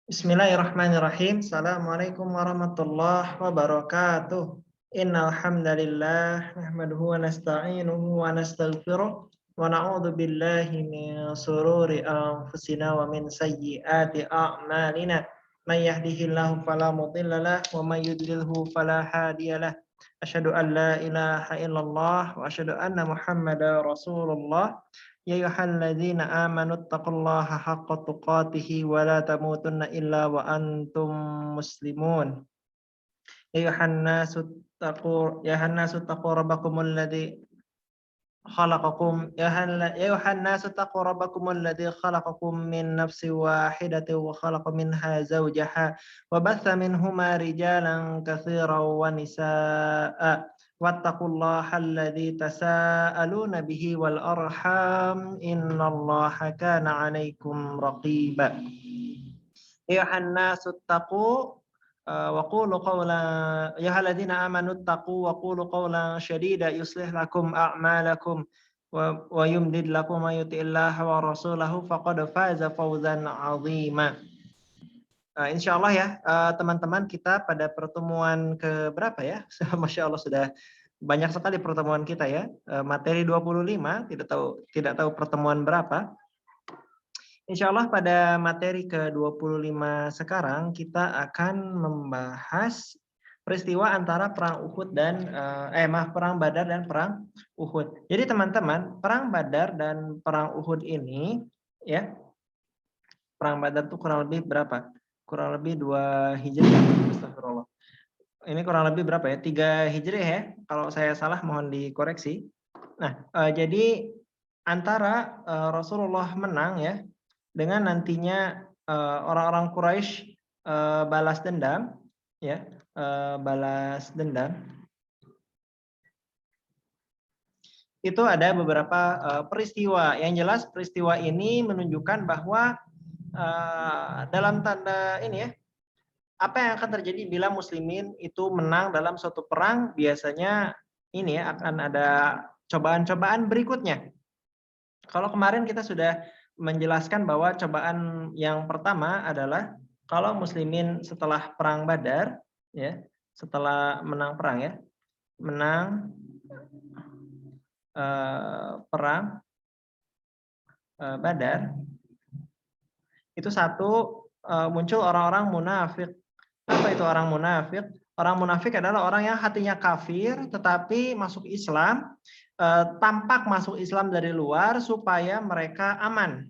Bismillahirrahmanirrahim. Assalamualaikum warahmatullahi wabarakatuh. Innal hamdalillah nahmaduhu wa nasta'inuhu wa nastaghfiruh wa na'udzu billahi min shururi anfusina wa min sayyiati a'malina. May yahdihillahu fala mudhillalah wa may yudlilhu fala hadiyalah. Asyhadu an la ilaha illallah wa asyhadu anna Muhammadar Rasulullah. Ya ayyuhalladzina amanu taqullaha haqqa tuqatih wa la tamutunna illa wa antum muslimun. Ya ayyuhan nasu taqu rabbakumul ladzi khalaqakum ya ayyuhan nasu taqu rabbakumul ladzi khalaqakum min nafsin wahidatin wa khalaqa minha zawjaha wa batha minhuma rijalan katsiran wa nisaa'a wattaqullaha alladzi tasaaluna bihi wal arham innallaha kana 'alaikum raqiba. Ya ayyuhan nasu taqu wa qulu qawlan ya ayyuhalladzina amanu taqu wa qulu qawlan shadida yuslih lakum a'malakum wa yumdid lakum may yuti'illaha wa rasulahu faqad faza fawzan 'azima. Insyaallah ya, teman-teman, kita pada pertemuan ke berapa ya? Masya Allah, sudah banyak sekali pertemuan kita ya. Materi 25, tidak tahu pertemuan berapa. Insya Allah pada materi ke-25 sekarang kita akan membahas peristiwa antara perang Uhud dan perang Badar dan perang Uhud. Jadi teman-teman, perang Badar dan perang Uhud ini ya, perang Badar itu kurang lebih berapa? Kurang lebih 2 Hijriah. Astagfirullah. Ini kurang lebih berapa ya? 3 Hijriah ya. Kalau saya salah mohon dikoreksi. Nah, jadi antara Rasulullah menang ya, dengan nantinya orang-orang Quraisy balas dendam ya, balas dendam. Itu ada beberapa peristiwa. Yang jelas peristiwa ini menunjukkan bahwa dalam tanda ini ya, apa yang akan terjadi bila muslimin itu menang dalam suatu perang, biasanya ini ya akan ada cobaan-cobaan berikutnya. Kalau kemarin kita sudah menjelaskan bahwa cobaan yang pertama adalah kalau muslimin setelah perang Badar ya, setelah menang perang ya, menang perang Badar, itu satu, muncul orang-orang munafik. Apa itu orang munafik? Orang munafik adalah orang yang hatinya kafir tetapi masuk Islam, tampak masuk Islam dari luar supaya mereka aman.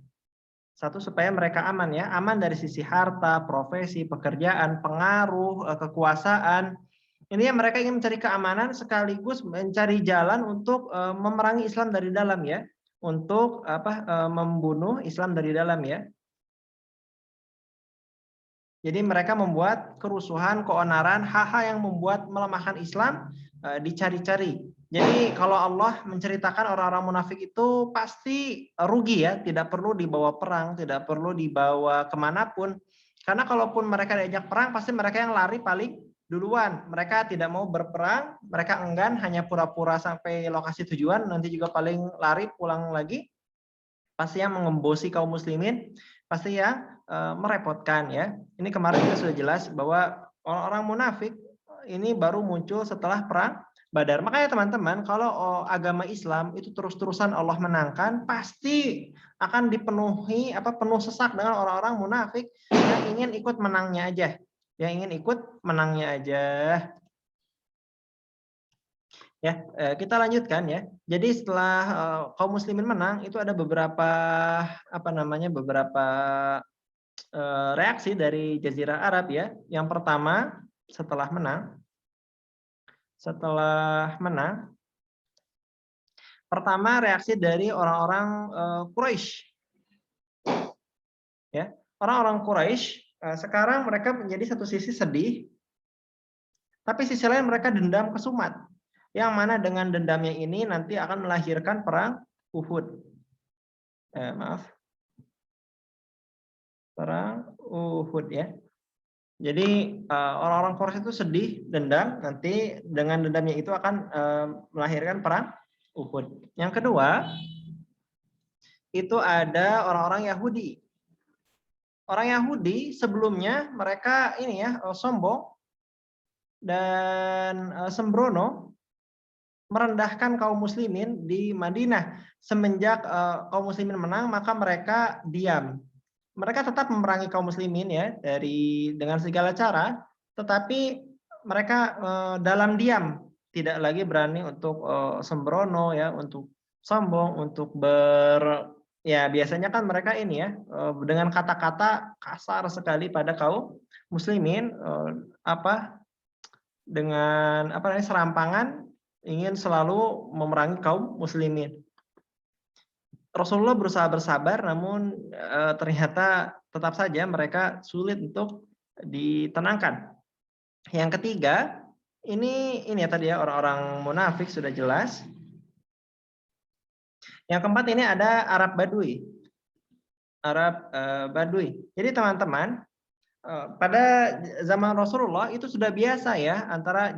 Satu, supaya mereka aman ya, aman dari sisi harta, profesi, pekerjaan, pengaruh, kekuasaan. Ini mereka ingin mencari keamanan sekaligus mencari jalan untuk memerangi Islam dari dalam ya, untuk membunuh Islam dari dalam ya. Jadi mereka membuat kerusuhan, keonaran, hal-hal yang membuat melemahkan Islam dicari-cari. Jadi kalau Allah menceritakan orang-orang munafik itu pasti rugi ya, tidak perlu dibawa perang, tidak perlu dibawa kemanapun. Karena kalaupun mereka diajak perang, pasti mereka yang lari paling duluan. Mereka tidak mau berperang, mereka enggan, hanya pura-pura sampai lokasi tujuan, nanti juga paling lari pulang lagi. Pasti yang mengembosi kaum muslimin, pasti yang merepotkan ya. Ini kemarin kita sudah jelas bahwa orang-orang munafik ini baru muncul setelah perang Badar. Makanya teman-teman, kalau agama Islam itu terus-terusan Allah menangkan, pasti akan dipenuhi penuh sesak dengan orang-orang munafik yang ingin ikut menangnya aja. Yang ingin ikut menangnya aja. Ya, kita lanjutkan ya. Jadi setelah kaum muslimin menang, itu ada beberapa beberapa reaksi dari Jazirah Arab ya. Yang pertama, setelah menang, pertama reaksi dari orang-orang Quraisy. Ya, orang-orang Quraisy sekarang mereka menjadi satu sisi sedih, tapi sisi lain mereka dendam kesumat. Yang mana dengan dendamnya ini nanti akan melahirkan perang Uhud. Perang Uhud ya. Jadi orang-orang Quraisy itu sedih, dendam, nanti dengan dendamnya itu akan melahirkan perang Uhud. Yang kedua, itu ada orang-orang Yahudi. Orang Yahudi sebelumnya mereka ini ya sombong dan sembrono merendahkan kaum muslimin di Madinah. Semenjak kaum muslimin menang, maka mereka diam. Mereka tetap memerangi kaum muslimin ya dengan segala cara, tetapi mereka dalam diam, tidak lagi berani untuk sembrono ya, untuk sombong, untuk ya biasanya kan mereka ini ya dengan kata-kata kasar sekali pada kaum muslimin, dengan serampangan ingin selalu memerangi kaum muslimin. Rasulullah berusaha bersabar, namun ternyata tetap saja mereka sulit untuk ditenangkan. Yang ketiga, ini ya tadi ya orang-orang munafik sudah jelas. Yang keempat ini ada Arab Badui. Arab Badui. Jadi teman-teman, pada zaman Rasulullah itu sudah biasa ya antara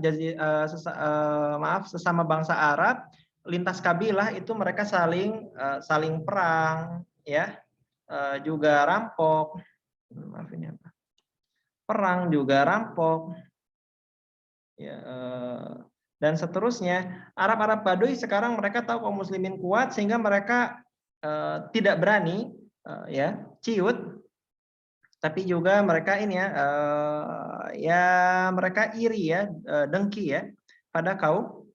sesama bangsa Arab lintas kabilah itu mereka saling perang ya, juga rampok, perang juga rampok ya, dan seterusnya. Arab Baduy sekarang mereka tahu kaum muslimin kuat sehingga mereka tidak berani ya ciut, tapi juga mereka ini ya mereka iri ya, dengki ya pada kaum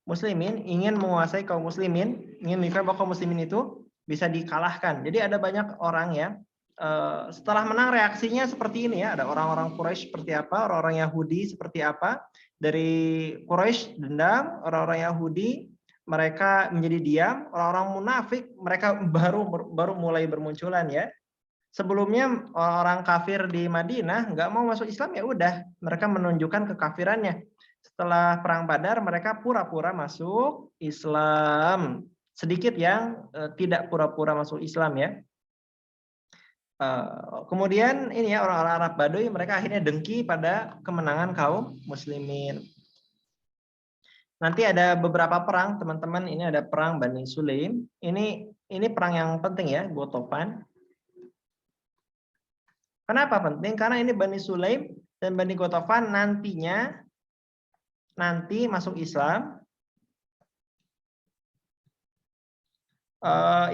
muslimin, ingin menguasai kaum muslimin, ingin menunjukkan bahwa kaum muslimin itu bisa dikalahkan. Jadi ada banyak orang ya setelah menang reaksinya seperti ini ya, ada orang-orang Quraisy seperti apa, orang-orang Yahudi seperti apa. Dari Quraisy dendam, orang-orang Yahudi mereka menjadi diam, orang-orang munafik mereka baru mulai bermunculan ya. Sebelumnya orang kafir di Madinah nggak mau masuk Islam, ya udah mereka menunjukkan kekafirannya. Setelah perang Badar mereka pura-pura masuk Islam. Sedikit yang tidak pura-pura masuk Islam ya. Kemudian ini ya orang-orang Arab Baduy mereka akhirnya dengki pada kemenangan kaum muslimin. Nanti ada beberapa perang teman-teman, ini ada perang Bani Sulaim. Ini perang yang penting ya, Gotofan. Kenapa penting? Karena ini Bani Sulaim dan Bani Gotofan nanti masuk Islam,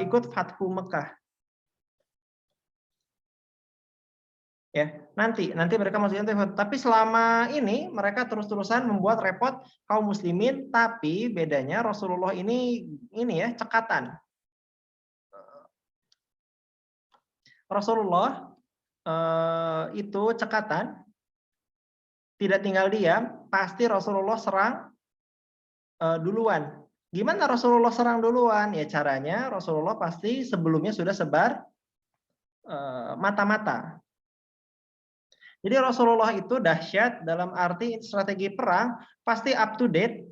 ikut Fathu Mekah. Ya, nanti mereka masuk Islam. Tapi selama ini mereka terus-terusan membuat repot kaum muslimin. Tapi bedanya Rasulullah ini ya cekatan. Rasulullah itu cekatan, tidak tinggal diam, pasti Rasulullah serang duluan. Gimana Rasulullah serang duluan? Ya caranya Rasulullah pasti sebelumnya sudah sebar mata-mata. Jadi Rasulullah itu dahsyat dalam arti strategi perang, pasti up to date.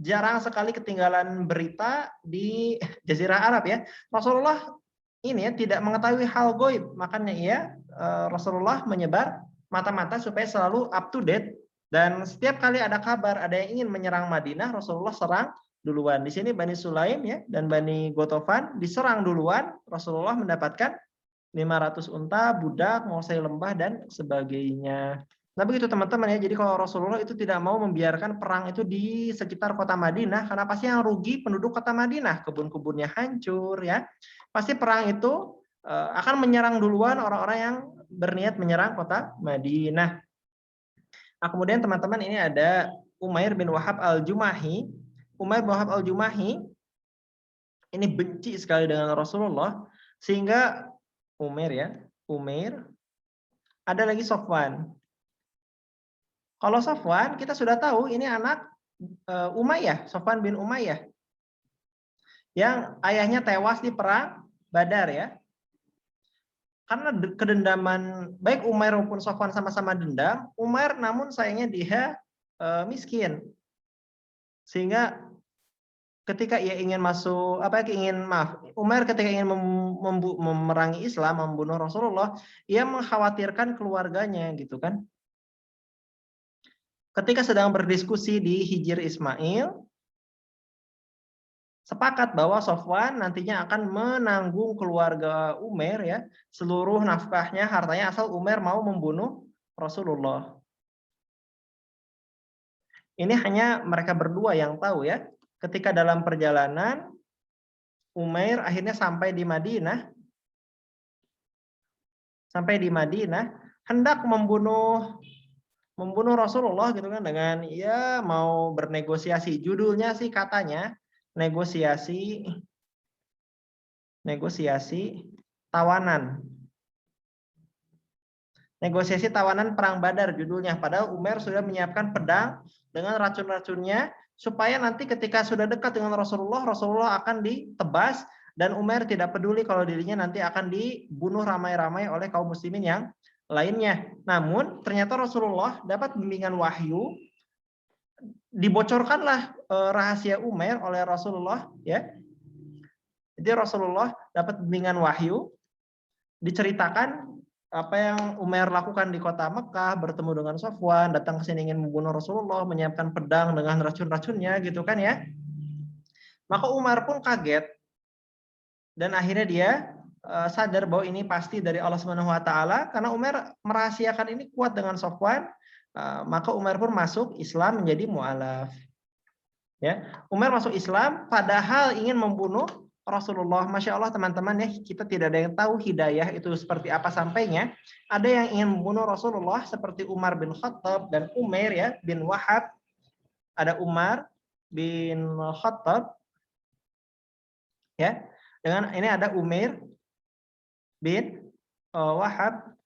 Jarang sekali ketinggalan berita di Jazirah Arab ya. Rasulullah ini ya tidak mengetahui hal goib, makanya Rasulullah menyebar mata-mata supaya selalu up to date, dan setiap kali ada kabar ada yang ingin menyerang Madinah, Rasulullah serang duluan. Di sini Bani Sulaim ya dan Bani Gotofan diserang duluan, Rasulullah mendapatkan 500 unta, budak, menguasai lembah dan sebagainya. Nah begitu teman-teman ya, jadi kalau Rasulullah itu tidak mau membiarkan perang itu di sekitar kota Madinah, karena pasti yang rugi penduduk kota Madinah, kebun-kebunnya hancur ya. Pasti perang itu akan menyerang duluan orang-orang yang berniat menyerang kota Madinah. Nah kemudian teman-teman ini ada Umair bin Wahab al-Jumahi. Umair bin Wahab al-Jumahi ini benci sekali dengan Rasulullah, sehingga Umair, ada lagi Sofwan. Kalau Sofwan kita sudah tahu ini anak Umayyah, Sofwan bin Umayyah, yang ayahnya tewas di perang Badar ya. Karena kedendaman baik Umair maupun Sofwan sama-sama dendam, Umair namun sayangnya dia miskin. Sehingga ketika ia ingin Umair ketika ingin memerangi Islam, membunuh Rasulullah, ia mengkhawatirkan keluarganya gitu kan. Ketika sedang berdiskusi di Hijr Ismail, sepakat bahwa Sofwan nantinya akan menanggung keluarga Umair ya, seluruh nafkahnya, hartanya, asal Umair mau membunuh Rasulullah. Ini hanya mereka berdua yang tahu ya. Ketika dalam perjalanan Umair akhirnya sampai di Madinah, hendak membunuh Rasulullah gitu kan, dengan ya mau bernegosiasi. Judulnya sih katanya negosiasi tawanan. Negosiasi tawanan perang Badar judulnya. Padahal Umar sudah menyiapkan pedang dengan racun-racunnya supaya nanti ketika sudah dekat dengan Rasulullah akan ditebas, dan Umar tidak peduli kalau dirinya nanti akan dibunuh ramai-ramai oleh kaum muslimin yang lainnya. Namun ternyata Rasulullah dapat bimbingan wahyu, dibocorkanlah rahasia Umar oleh Rasulullah ya. Jadi Rasulullah dapat bimbingan wahyu, diceritakan apa yang Umar lakukan di kota Mekah, bertemu dengan Safwan, datang ke sini ingin membunuh Rasulullah, menyiapkan pedang dengan racun-racunnya gitu kan ya. Maka Umar pun kaget dan akhirnya dia sadar bahwa ini pasti dari Allah Subhanahu wa taala, karena Umar merahasiakan ini kuat dengan Safwan. Maka Umar pun masuk Islam menjadi mu'alaf. Ya, Umar masuk Islam padahal ingin membunuh Rasulullah. Masya Allah teman-teman ya, kita tidak ada yang tahu hidayah itu seperti apa sampainya. Ada yang ingin membunuh Rasulullah seperti Umar bin Khattab dan Umair ya bin Wahab. Ada Umar bin Khattab ya. Dengan ini ada Umair bin Wahab.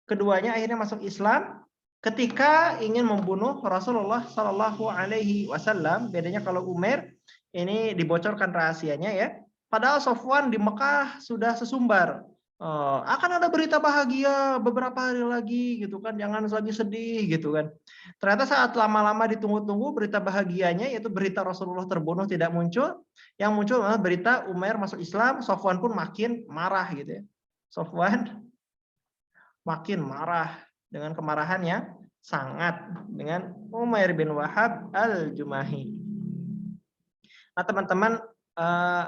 Keduanya akhirnya masuk Islam ketika ingin membunuh Rasulullah Shallallahu Alaihi Wasallam. Bedanya kalau Umair ini dibocorkan rahasianya ya. Padahal Sofwan di Mekah sudah sesumbar. Akan ada berita bahagia beberapa hari lagi gitu kan, jangan lagi sedih gitu kan. Ternyata saat lama-lama ditunggu-tunggu, berita bahagianya yaitu berita Rasulullah terbunuh tidak muncul. Yang muncul adalah berita Umair masuk Islam. Sofwan pun makin marah gitu ya. Sofwan makin marah dengan kemarahan yang sangat dengan Umair bin Wahab al-Jumahi. Nah teman-teman,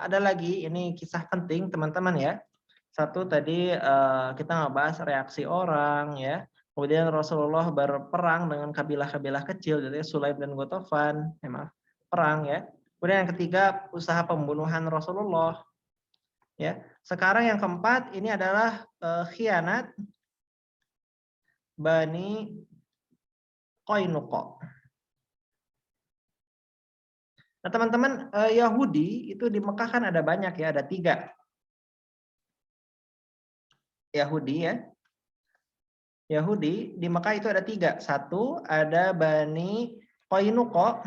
ada lagi ini kisah penting teman-teman ya. Satu tadi kita ngebahas reaksi orang ya. Kemudian Rasulullah berperang dengan kabilah-kabilah kecil, jadi Sulaim dan Ghatafan, perang ya. Kemudian yang ketiga usaha pembunuhan Rasulullah. Ya. Sekarang yang keempat ini adalah khianat Bani Qainuqa. Nah teman-teman, Yahudi itu di Mekah kan ada banyak ya, ada 3 Yahudi ya. Yahudi di Mekah itu ada 3. Satu ada Bani Qainuqa.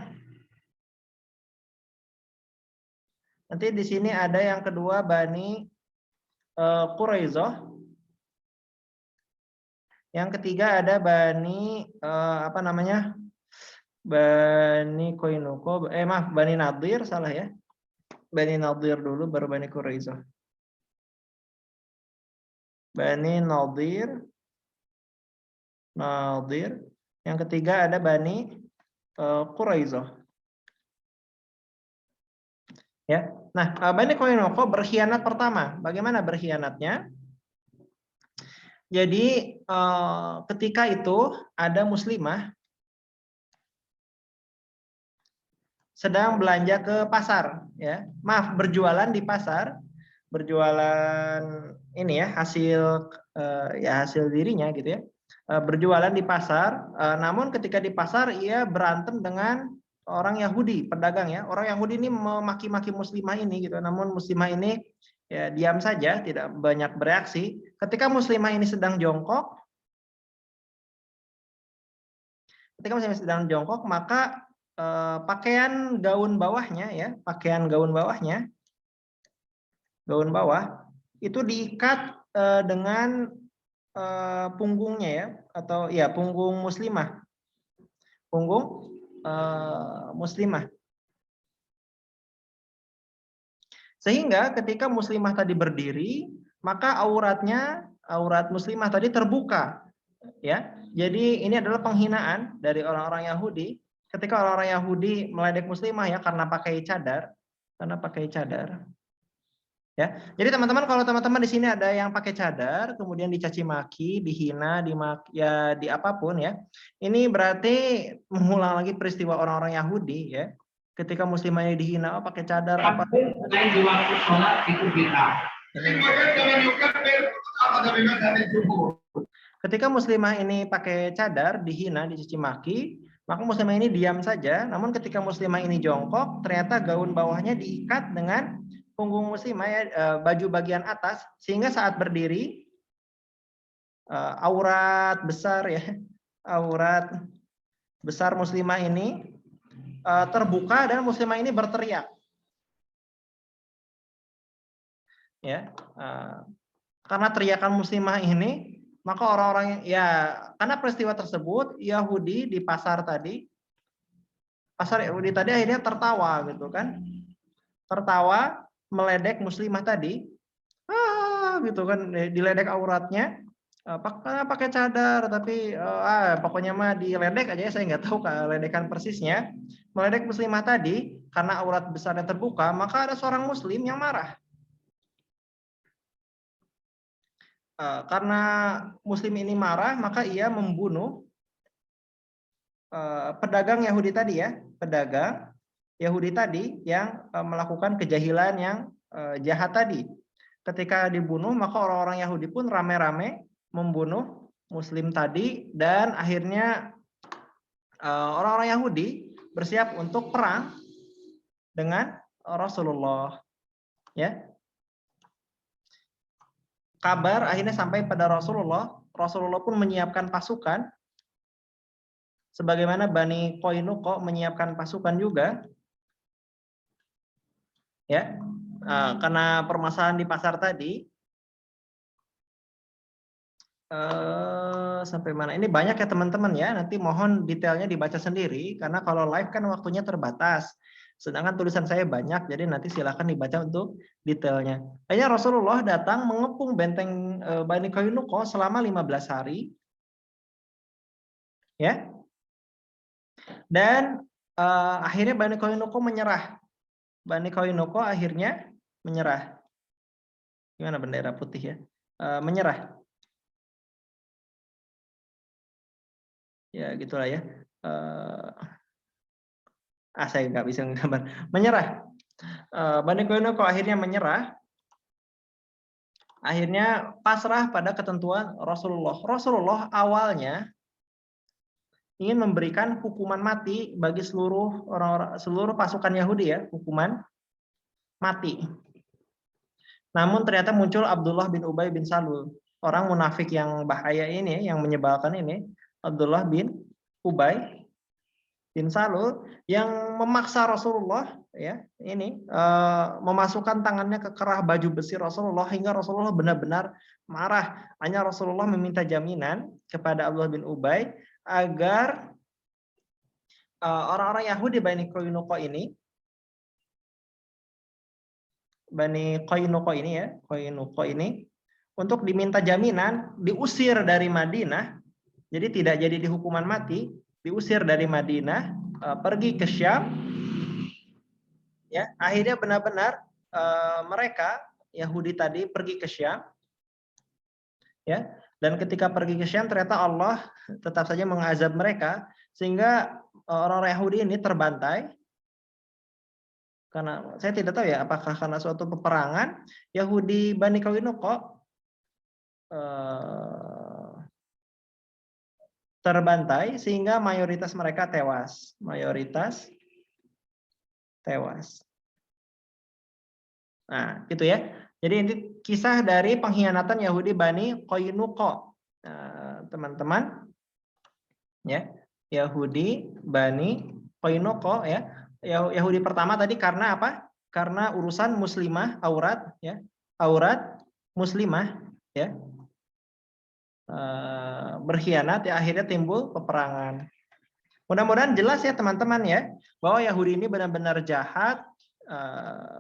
Nanti di sini ada yang kedua Bani Quraisyah. Yang ketiga ada Bani Bani Qainuqa, Bani Nadir, salah ya. Bani Nadir dulu baru Bani Quraisyah. Bani Nadir. Yang ketiga ada Bani Quraisyah. Ya. Nah, Bani Qainuqa berkhianat pertama. Bagaimana berkhianatnya? Jadi ketika itu ada muslimah sedang belanja ke pasar ya. Berjualan di pasar. Berjualan ini ya, hasil dirinya gitu ya. Berjualan di pasar, namun ketika di pasar ia berantem dengan orang Yahudi, pedagang ya. Orang Yahudi ini memaki-maki muslimah ini gitu. Namun muslimah ini ya diam saja, tidak banyak bereaksi. Ketika muslimah ini sedang jongkok, maka pakaian gaun bawahnya itu diikat dengan punggungnya ya, atau ya punggung muslimah. Sehingga ketika muslimah tadi berdiri, maka aurat muslimah tadi terbuka. Ya. Jadi ini adalah penghinaan dari orang-orang Yahudi. Ketika orang-orang Yahudi meledek muslimah ya karena pakai cadar, karena pakai cadar. Ya, jadi teman-teman kalau teman-teman di sini ada yang pakai cadar, kemudian dicaci maki, dihina, ya di apapun ya, ini berarti mengulang lagi peristiwa orang-orang Yahudi ya. Ketika muslimahnya dihina, oh pakai cadar apa? Di waktu sholat itu bid'ah. Ketika muslimah ini pakai cadar, dihina, dicaci maki, maka muslimah ini diam saja. Namun ketika muslimah ini jongkok, ternyata gaun bawahnya diikat dengan punggung muslimah ya, baju bagian atas, sehingga saat berdiri aurat besar ya, aurat besar muslimah ini terbuka dan muslimah ini berteriak. Ya, karena teriakan muslimah ini, maka orang-orang ya karena peristiwa tersebut Yahudi di pasar Yahudi tadi akhirnya tertawa gitu kan, tertawa meledek muslimah tadi, gitu kan, diledek auratnya, pakai cadar tapi pokoknya mah diledek aja, saya nggak tahu ledekan persisnya, meledek muslimah tadi karena aurat besarnya terbuka, maka ada seorang muslim yang marah. Karena muslim ini marah, maka ia membunuh pedagang Yahudi tadi ya, pedagang Yahudi tadi yang melakukan kejahilan yang jahat tadi. Ketika dibunuh, maka orang-orang Yahudi pun rame-rame membunuh muslim tadi, dan akhirnya orang-orang Yahudi bersiap untuk perang dengan Rasulullah. Ya. Kabar akhirnya sampai pada Rasulullah. Rasulullah pun menyiapkan pasukan, sebagaimana Bani Qainuqa menyiapkan pasukan juga. Ya, karena permasalahan di pasar tadi, sampai mana? Ini banyak ya teman-teman ya. Nanti mohon detailnya dibaca sendiri, karena kalau live kan waktunya terbatas. Sedangkan tulisan saya banyak, jadi nanti silakan dibaca untuk detailnya. Akhirnya Rasulullah datang mengepung benteng Bani Qainuqa selama 15 hari. Ya. Dan akhirnya Bani Qainuqa menyerah. Bani Qainuqa akhirnya menyerah. Gimana bendera putih ya? Menyerah. Ya gitulah ya. Saya nggak bisa menggambar. Menyerah. Bani Qainuqa akhirnya menyerah. Akhirnya pasrah pada ketentuan Rasulullah. Rasulullah awalnya ingin memberikan hukuman mati bagi seluruh pasukan Yahudi ya, hukuman mati. Namun ternyata muncul Abdullah bin Ubay bin Salul, orang munafik yang bahaya ini, yang menyebalkan ini, Abdullah bin Ubay bin Salul, yang memaksa Rasulullah ya, ini memasukkan tangannya ke kerah baju besi Rasulullah hingga Rasulullah benar-benar marah. Hanya Rasulullah meminta jaminan kepada Abdullah bin Ubay agar orang-orang Yahudi Bani Qainuqa ini ya, Qainuqa ini untuk diminta jaminan diusir dari Madinah, jadi tidak jadi dihukuman mati, diusir dari Madinah, pergi ke Syam, ya akhirnya benar-benar mereka Yahudi tadi pergi ke Syam, ya, dan ketika pergi ke Syam ternyata Allah tetap saja mengazab mereka sehingga orang-orang Yahudi ini terbantai. Karena saya tidak tahu ya apakah karena suatu peperangan Yahudi Bani Qainuqa terbantai sehingga mayoritas mereka tewas. Mayoritas tewas. Nah, gitu ya. Jadi ini kisah dari pengkhianatan Yahudi Bani Qainuqa. Teman-teman, ya, Yahudi Bani Qainuqa ya. Yahudi pertama tadi karena apa? Karena urusan muslimah, aurat ya. Aurat muslimah ya. Berkhianat ya, akhirnya timbul peperangan. Mudah-mudahan jelas ya teman-teman ya, bahwa Yahudi ini benar-benar jahat,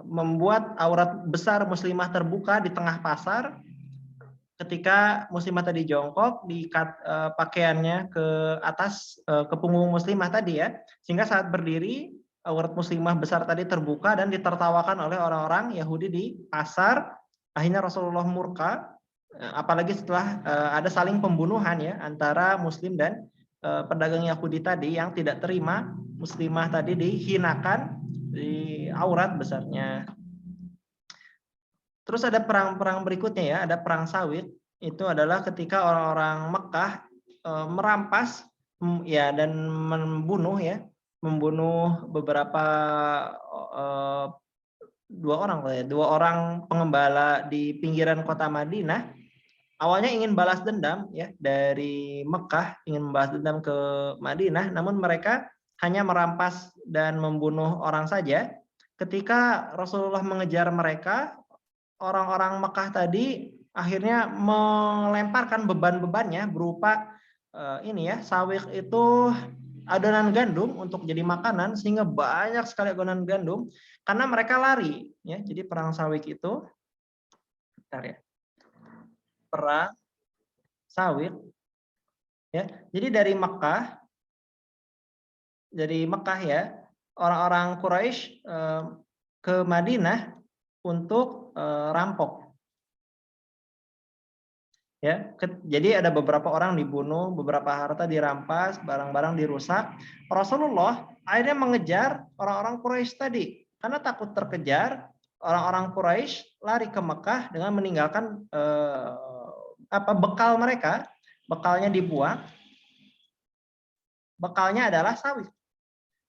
membuat aurat besar muslimah terbuka di tengah pasar. Ketika muslimah tadi jongkok, diikat pakaiannya ke atas, ke punggung muslimah tadi ya, sehingga saat berdiri aurat muslimah besar tadi terbuka dan ditertawakan oleh orang-orang Yahudi di pasar. Akhirnya Rasulullah murka, apalagi setelah ada saling pembunuhan ya antara Muslim dan pedagang Yahudi tadi yang tidak terima muslimah tadi dihinakan di aurat besarnya. Terus ada perang-perang berikutnya ya, ada perang Sawit. Itu adalah ketika orang-orang Mekah merampas ya dan membunuh beberapa dua orang pengembala di pinggiran kota Madinah. Awalnya ingin balas dendam ya dari Mekah, ingin membalas dendam ke Madinah, namun mereka hanya merampas dan membunuh orang saja. Ketika Rasulullah mengejar mereka, orang-orang Mekah tadi akhirnya melemparkan beban-bebannya berupa sawik itu adonan gandum untuk jadi makanan, sehingga banyak sekali adonan gandum karena mereka lari ya. Jadi perang Sawik itu perang Sawit ya. Jadi dari Mekah ya, orang-orang Quraisy ke Madinah untuk rampok. Ya, jadi ada beberapa orang dibunuh, beberapa harta dirampas, barang-barang dirusak. Rasulullah akhirnya mengejar orang-orang Quraisy tadi karena takut terkejar. Orang-orang Quraisy lari ke Mekah dengan meninggalkan bekal mereka. Bekalnya dibuang. Bekalnya adalah sawit.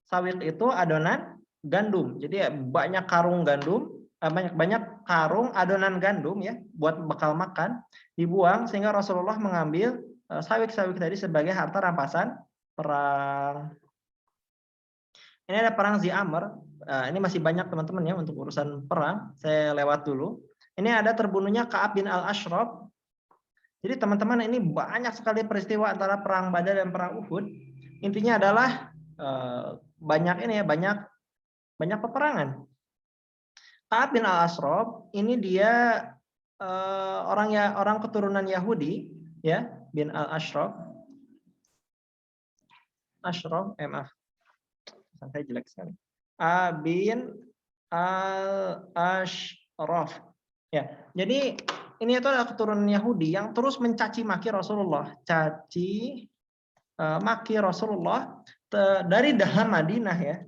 Sawit itu adonan gandum. Jadi banyak karung gandum, banyak karung adonan gandum ya buat bekal makan dibuang, sehingga Rasulullah mengambil sawik-sawik tadi sebagai harta rampasan perang. Ini ada perang Zi'amr. Ini masih banyak teman-teman ya untuk urusan perang. Saya lewat dulu. Ini ada terbunuhnya Ka'ab bin Al-Ashraf. Jadi teman-teman, ini banyak sekali peristiwa antara perang Badar dan perang Uhud. Intinya adalah banyak peperangan. Ka'ab bin Al-Ashraf ini dia orang keturunan Yahudi ya, bin Al-Ashraf. Saya jelek sekali. Bin Al-Ashraf. Ya, jadi ini itu adalah keturunan Yahudi yang terus mencaci maki Rasulullah, maki Rasulullah dari dalam Madinah ya.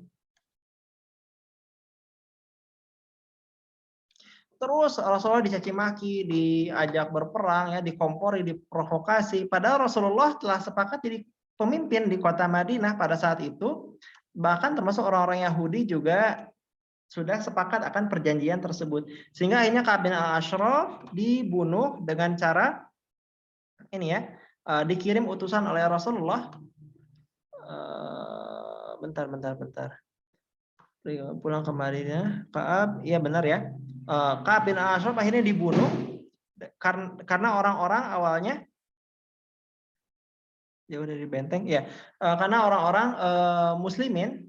Terus Rasulullah dicaci maki, diajak berperang ya, dikompori, diprovokasi. Padahal Rasulullah telah sepakat jadi pemimpin di kota Madinah pada saat itu. Bahkan termasuk orang-orang Yahudi juga sudah sepakat akan perjanjian tersebut. Sehingga akhirnya Ka'ab bin Al-Ashraf dibunuh dengan cara ini ya, dikirim utusan oleh Rasulullah. Bentar. Pulang ke Madinah, Ka'ab, iya benar ya. Ka'ab bin Al-Ashraf akhirnya dibunuh karena orang-orang awalnya jauh dari benteng ya, karena orang-orang muslimin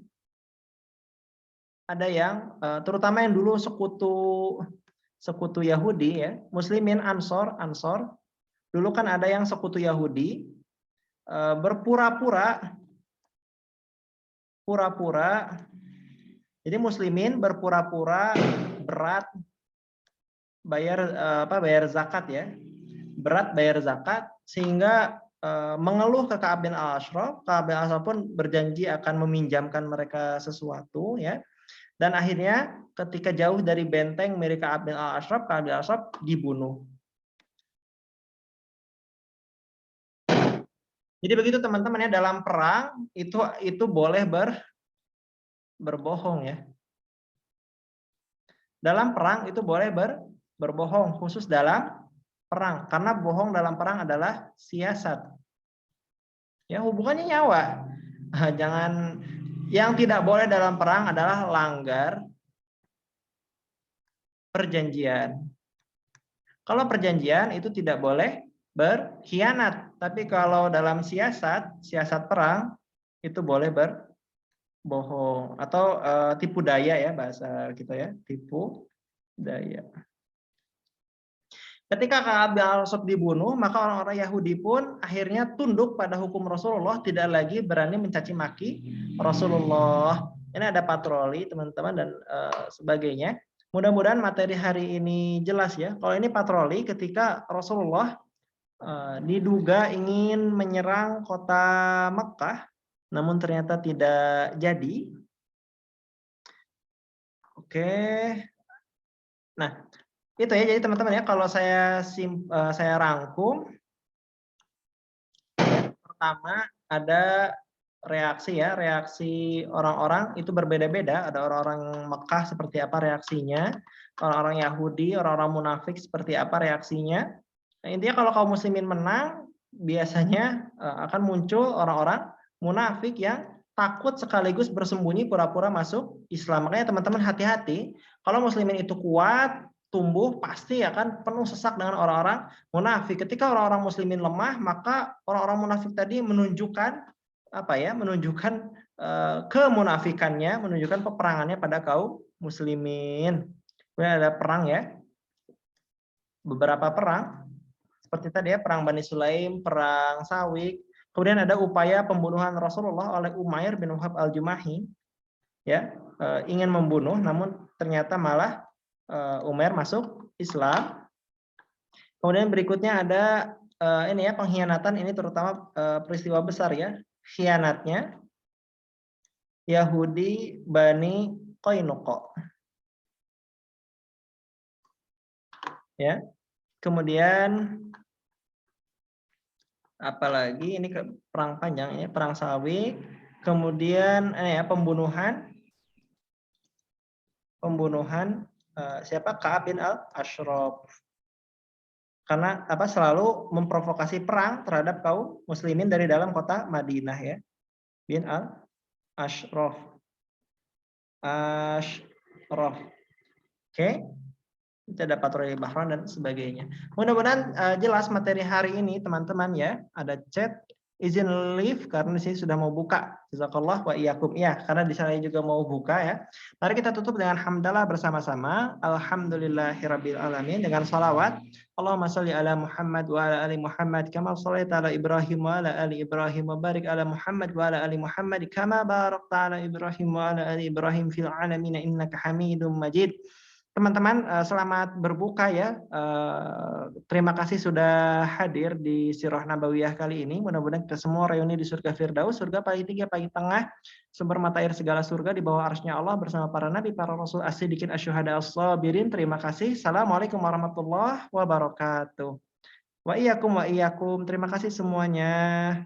ada yang terutama yang dulu sekutu Yahudi ya, muslimin Ansor dulu kan ada yang sekutu Yahudi berpura-pura jadi muslimin berpura-pura berat bayar zakat ya, berat bayar zakat, sehingga mengeluh ke Ka'ab bin Al-Ashraf. Ka'ab bin Al-Ashraf pun berjanji akan meminjamkan mereka sesuatu ya, dan akhirnya ketika jauh dari benteng milik Ka'ab bin Al-Ashraf, Ka'ab bin Al-Ashraf dibunuh. Jadi begitu teman-teman ya, dalam perang itu boleh berbohong ya. Dalam perang itu boleh berbohong, khusus dalam perang, karena bohong dalam perang adalah siasat. Ya, hubungannya nyawa. Yang tidak boleh dalam perang adalah langgar perjanjian. Kalau perjanjian itu tidak boleh berkhianat, tapi kalau dalam siasat perang itu boleh berbohong atau tipu daya ya, bahasa kita ya, tipu daya. Ketika Ka'ab bin Al-Ashraf dibunuh, maka orang-orang Yahudi pun akhirnya tunduk pada hukum Rasulullah, tidak lagi berani mencaci maki Rasulullah. Ini ada patroli teman-teman dan sebagainya. Mudah-mudahan materi hari ini jelas ya. Kalau ini patroli ketika Rasulullah diduga ingin menyerang kota Mekkah, namun ternyata tidak jadi. Oke. Nah, itu ya. Jadi teman-teman ya, kalau saya rangkum, pertama ada reaksi ya, reaksi orang-orang itu berbeda-beda. Ada orang-orang Mekah seperti apa reaksinya, orang-orang Yahudi, orang-orang munafik seperti apa reaksinya. Nah, intinya kalau kaum muslimin menang, biasanya akan muncul orang-orang munafik yang takut sekaligus bersembunyi pura-pura masuk Islam. Makanya teman-teman hati-hati, kalau muslimin itu kuat, tumbuh, pasti akan penuh sesak dengan orang-orang munafik. Ketika orang-orang muslimin lemah, maka orang-orang munafik tadi menunjukkan menunjukkan kemunafikannya, menunjukkan peperangannya pada kaum muslimin. Kemudian ada perang ya, beberapa perang seperti tadi ya, perang Bani Sulaim, perang Sawik. Kemudian ada upaya pembunuhan Rasulullah oleh Umair bin Wahab al-Jumahi, ya, ingin membunuh, namun ternyata malah Umair masuk Islam. Kemudian berikutnya ada ini ya, pengkhianatan, ini terutama peristiwa besar ya, khianatnya Yahudi Bani Qainuqa. Ya. Kemudian apalagi ini perang panjang ya, perang Sawik. Kemudian pembunuhan siapa? Ka'ab bin al-Ashraf. Karena selalu memprovokasi perang terhadap kaum muslimin dari dalam kota Madinah ya. Bin al-Ashraf. Oke. Itu ada patroli Bahrain dan sebagainya. Mudah-mudahan jelas materi hari ini teman-teman ya. Ada chat, izin live karena di sini sudah mau buka. Jazakallah wa iyyakum. Ya, karena di sana juga mau buka ya. Mari kita tutup dengan hamdalah bersama-sama. Alhamdulillahirabbil alamin dengan salawat. Allahumma shalli ala Muhammad wa ala ali Muhammad kama shallaita ala Ibrahim wa ala ali Ibrahim wa barik ala Muhammad wa ala ali Muhammad kama barakta ala Ibrahim wa ala ali Ibrahim fil alamin innaka Hamidum Majid. Teman-teman, selamat berbuka ya. Terima kasih sudah hadir di Sirah Nabawiyah kali ini. Mudah-mudahan kita semua reuni di surga Firdaus, surga pagi 3, pagi tengah, sumber mata air segala surga di bawah arsy-Nya Allah bersama para nabi, para rasul, as-siddiqin, asy-syuhada, as-sabirin. Terima kasih. Assalamualaikum warahmatullahi wabarakatuh. Wa iyyakum wa iyyakum. Terima kasih semuanya.